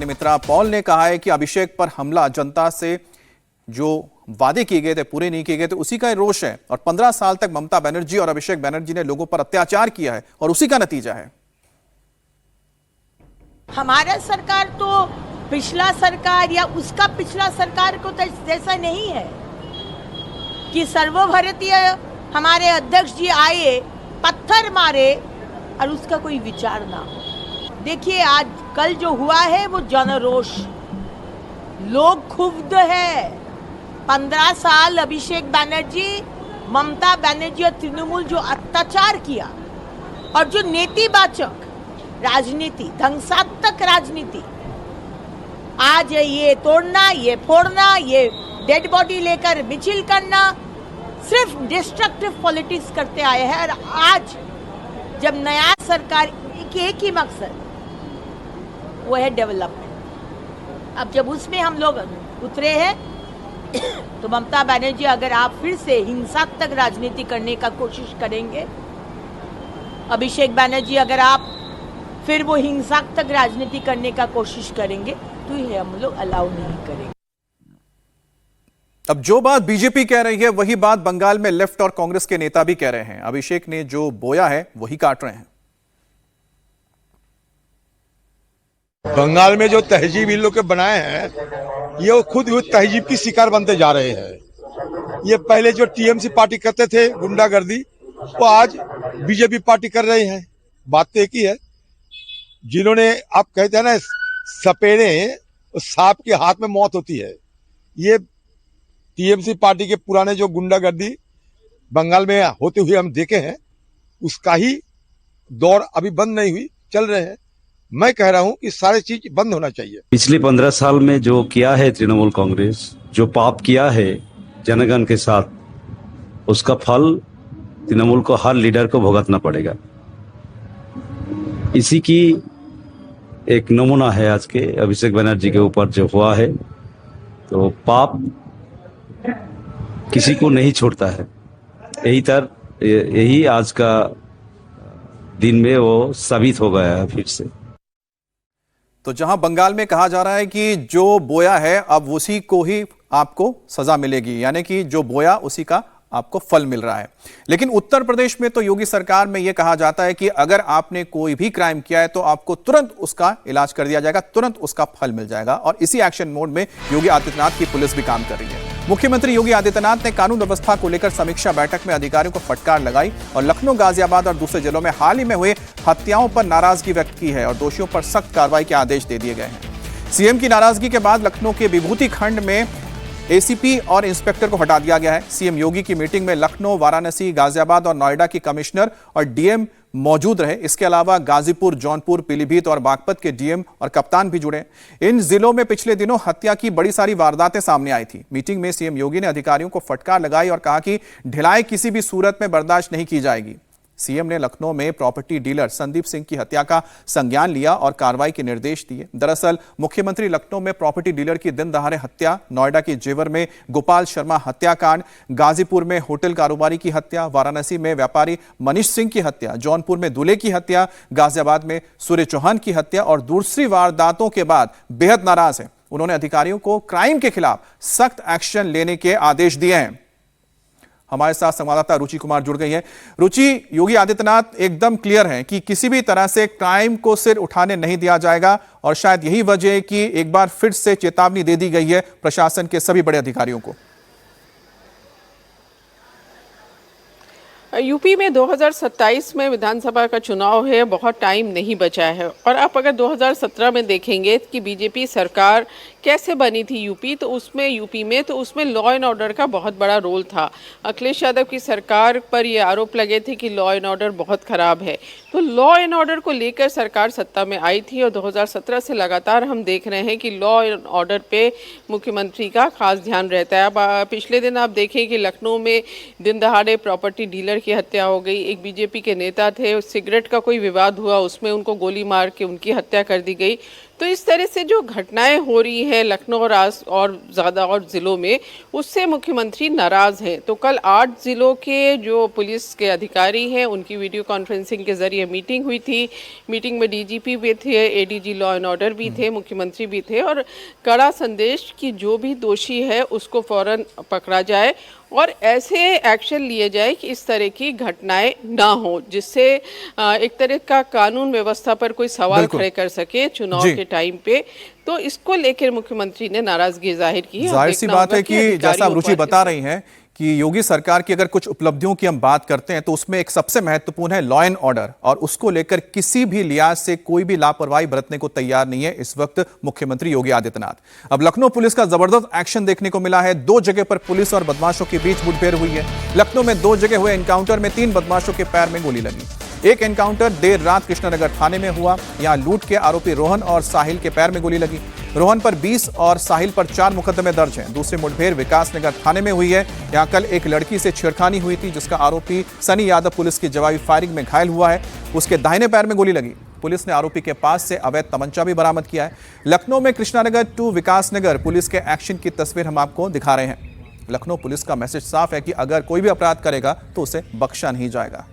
राजनीमित्रा Paul ने कहा है कि अभिषेक पर हमला जनता से जो वादे किए गए थे पूरे नहीं किए गए थे उसी का रोष है और 15 साल तक ममता बनर्जी और अभिषेक बनर्जी ने लोगों पर अत्याचार किया है और उसी का नतीजा है। हमारा सरकार तो पिछला सरकार या उसका पिछला सरकार को जैसा नहीं है कि सर्वभारतीय हमारे अध्यक्ष जी आए, पत्थर मारे और उसका कोई विचार ना हो। देखिए आज कल जो हुआ है वो जनरोष, लोग क्षुब्ध है। 15 साल अभिषेक बनर्जी, ममता बनर्जी और तृणमूल जो अत्याचार किया और जो नीतिवाचक राजनीति, ध्वंसात्मक राजनीति, आज ये तोड़ना, ये फोड़ना, ये डेड बॉडी लेकर मिचिल करना, सिर्फ डिस्ट्रक्टिव पॉलिटिक्स करते आए हैं। और आज जब नया सरकार एक ही मकसद वो है डेवलपमेंट, अब जब उसमें हम लोग उतरे हैं तो ममता बनर्जी अगर आप फिर से हिंसात्मक राजनीति करने का कोशिश करेंगे, अभिषेक बनर्जी अगर आप फिर वो हिंसात्मक राजनीति करने का कोशिश करेंगे तो ये हम लोग अलाउ नहीं करेंगे। अब जो बात बीजेपी कह रही है वही बात बंगाल में लेफ्ट और कांग्रेस के नेता भी कह रहे हैं। अभिषेक ने जो बोया है वही काट रहे हैं। बंगाल में जो तहजीब इन लोग के बनाए हैं ये खुद तहजीब की शिकार बनते जा रहे हैं। ये पहले जो टीएमसी पार्टी करते थे गुंडागर्दी, वो आज बीजेपी पार्टी कर रहे हैं। बात तो एक ही है, जिन्होंने आप कहते हैं ना सपेरे सांप के हाथ में मौत होती है, ये टीएमसी पार्टी के पुराने जो गुंडागर्दी बंगाल में होते हुए हम देखे हैं, उसका ही दौर अभी बंद नहीं हुई, चल रहे हैं। मैं कह रहा हूं कि सारी चीज बंद होना चाहिए। पिछले 15 साल में जो किया है तृणमूल कांग्रेस, जो पाप किया है जनगण के साथ, उसका फल तृणमूल को हर लीडर को भुगतना पड़ेगा। इसी की एक नमूना है आज के अभिषेक बनर्जी के ऊपर जो हुआ है। तो पाप किसी को नहीं छोड़ता है, यही आज का दिन में वो साबित हो गया है फिर से। तो जहां बंगाल में कहा जा रहा है कि जो बोया है अब उसी को ही आपको सजा मिलेगी, यानी कि जो बोया उसी का आपको फल मिल रहा है। लेकिन उत्तर प्रदेश में तो योगी सरकार में यह कहा जाता है कि अगर आपने कोई भी क्राइम किया है तो आपको तुरंत उसका इलाज कर दिया जाएगा, तुरंत उसका फल मिल जाएगा। और इसी एक्शन मोड में योगी आदित्यनाथ की पुलिस भी काम कर रही है। मुख्यमंत्री योगी आदित्यनाथ ने कानून व्यवस्था को लेकर समीक्षा बैठक में अधिकारियों को फटकार लगाई और लखनऊ, गाजियाबाद और दूसरे जिलों में हाल ही में हुए हत्याओं पर नाराजगी व्यक्त की है और दोषियों पर सख्त कार्रवाई के आदेश दे दिए गए हैं। सीएम की नाराजगी के बाद लखनऊ के विभूति खंड में एसीपी और इंस्पेक्टर को हटा दिया गया है। सीएम योगी की मीटिंग में लखनऊ, वाराणसी, गाजियाबाद और नोएडा की कमिश्नर और डीएम मौजूद रहे। इसके अलावा गाजीपुर, जौनपुर, पीलीभीत और बागपत के डीएम और कप्तान भी जुड़े। इन जिलों में पिछले दिनों हत्या की बड़ी सारी वारदातें सामने आई थी। मीटिंग में सीएम योगी ने अधिकारियों को फटकार लगाई और कहा कि ढिलाई किसी भी सूरत में बर्दाश्त नहीं की जाएगी। सीएम ने लखनऊ में प्रॉपर्टी डीलर संदीप सिंह की हत्या का संज्ञान लिया और कार्रवाई के निर्देश दिए। दरअसल मुख्यमंत्री लखनऊ में प्रॉपर्टी डीलर की दिन दहाड़े हत्या, नोएडा के जेवर में गोपाल शर्मा हत्याकांड, गाजीपुर में होटल कारोबारी की हत्या, वाराणसी में व्यापारी मनीष सिंह की हत्या, जौनपुर में दूल्हे की हत्या, गाजियाबाद में सूर्य चौहान की हत्या और दूसरी वारदातों के बाद बेहद नाराज है। उन्होंने अधिकारियों को क्राइम के खिलाफ सख्त एक्शन लेने के आदेश दिए हैं। हमारे साथ संवाददाता रुचि कुमार जुड़ गई है। रुचि, योगी आदित्यनाथ एकदम क्लियर हैं कि किसी भी तरह से क्राइम को सिर उठाने नहीं दिया जाएगा और शायद यही वजह है कि एक बार फिर से चेतावनी दे दी गई है प्रशासन के सभी बड़े अधिकारियों को। यूपी में 2027 में विधानसभा का चुनाव है, बहुत टाइम नहीं बचा है। और आप अगर 2017 में देखेंगे कि बीजेपी सरकार कैसे बनी थी यूपी में तो उसमें लॉ एंड ऑर्डर का बहुत बड़ा रोल था। अखिलेश यादव की सरकार पर ये आरोप लगे थे कि लॉ एंड ऑर्डर बहुत ख़राब है, तो लॉ एंड ऑर्डर को लेकर सरकार सत्ता में आई थी। और 2017 से लगातार हम देख रहे हैं कि लॉ एंड ऑर्डर पे मुख्यमंत्री का खास ध्यान रहता है। अब पिछले दिन आप देखें कि लखनऊ में दिन दहाड़े प्रॉपर्टी डीलर की हत्या हो गई। एक बीजेपी के नेता थे, सिगरेट का कोई विवाद हुआ, उसमें उनको गोली मार के उनकी हत्या कर दी गई। तो इस तरह से जो घटनाएं हो रही हैं लखनऊ और ज़्यादा और ज़िलों में, उससे मुख्यमंत्री नाराज़ हैं। तो कल 8 ज़िलों के जो पुलिस के अधिकारी हैं उनकी वीडियो कॉन्फ्रेंसिंग के ज़रिए मीटिंग हुई थी। मीटिंग में डीजीपी भी थे, एडीजी लॉ एंड ऑर्डर भी थे, मुख्यमंत्री भी थे, और कड़ा संदेश कि जो भी दोषी है उसको फौरन पकड़ा जाए और ऐसे एक्शन लिए जाए कि इस तरह की घटनाएं ना हो, जिससे एक तरह का कानून व्यवस्था पर कोई सवाल खड़े कर सके चुनाव के टाइम पे। तो इसको लेकर मुख्यमंत्री ने नाराजगी जाहिर की है। जाहिर सी बात है कि जैसा रुचि बता रही हैं कि योगी सरकार की अगर कुछ उपलब्धियों की हम बात करते हैं तो उसमें एक सबसे महत्वपूर्ण है लॉ एंड ऑर्डर, और उसको लेकर किसी भी लिहाज से कोई भी लापरवाही बरतने को तैयार नहीं है इस वक्त मुख्यमंत्री योगी आदित्यनाथ। अब लखनऊ पुलिस का जबरदस्त एक्शन देखने को मिला है। 2 जगह पर पुलिस और बदमाशों के बीच मुठभेड़ हुई है। लखनऊ में 2 जगह हुए एनकाउंटर में 3 बदमाशों के पैर में गोली लगी। एक एनकाउंटर देर रात कृष्णानगर थाने में हुआ। यहां लूट के आरोपी रोहन और साहिल के पैर में गोली लगी। रोहन पर 20 और साहिल पर 4 मुकदमे दर्ज हैं। दूसरी मुठभेड़ विकासनगर थाने में हुई है। यहां कल एक लड़की से छेड़खानी हुई थी, जिसका आरोपी सनी यादव पुलिस की जवाबी फायरिंग में घायल हुआ है। उसके दाहिने पैर में गोली लगी। पुलिस ने आरोपी के पास से अवैध तमंचा भी बरामद किया है। लखनऊ में कृष्णानगर टू विकासनगर पुलिस के एक्शन की तस्वीर हम आपको दिखा रहे हैं। लखनऊ पुलिस का मैसेज साफ है कि अगर कोई भी अपराध करेगा तो उसे बख्शा नहीं जाएगा।